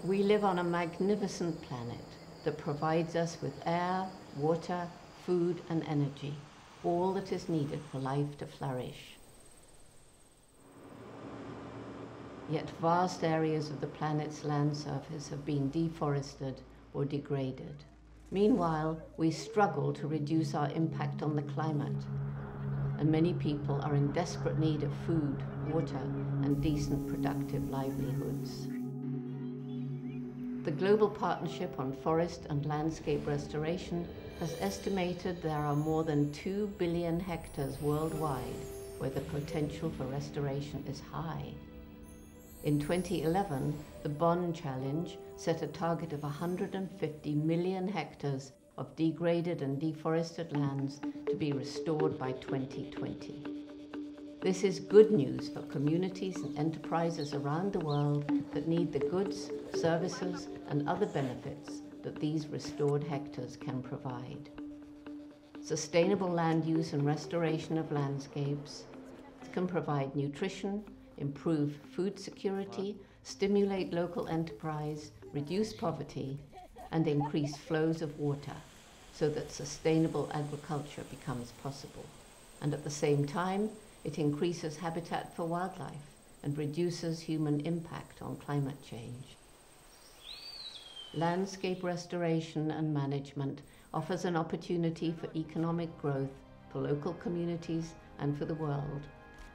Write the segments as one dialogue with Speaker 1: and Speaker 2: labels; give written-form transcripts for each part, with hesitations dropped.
Speaker 1: We live on a magnificent planet that provides us with air, water, food and energy, all that is needed for life to flourish. Yet vast areas of the planet's land surface have been deforested or degraded. Meanwhile, we struggle to reduce our impact on the climate, and many people are in desperate need of food, water, and decent, productive livelihoods. The Global Partnership on Forest and Landscape Restoration has estimated there are more than 2 billion hectares worldwide where the potential for restoration is high. In 2011, the Bonn Challenge set a target of 150 million hectares of degraded and deforested lands to be restored by 2020. This is good news for communities and enterprises around the world that need the goods, services, and other benefits that these restored hectares can provide. Sustainable land use and restoration of landscapes can provide nutrition, improve food security, stimulate local enterprise, reduce poverty, and increase flows of water so that sustainable agriculture becomes possible. And at the same time, it increases habitat for wildlife and reduces human impact on climate change. Landscape restoration and management offers an opportunity for economic growth for local communities and for the world,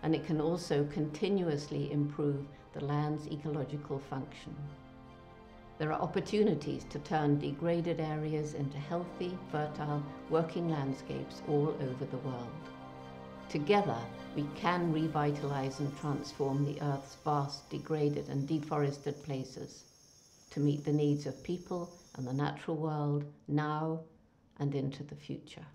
Speaker 1: and it can also continuously improve the land's ecological function. There are opportunities to turn degraded areas into healthy, fertile, working landscapes all over the world. Together, we can revitalize and transform the Earth's vast, degraded and deforested places to meet the needs of people and the natural world now and into the future.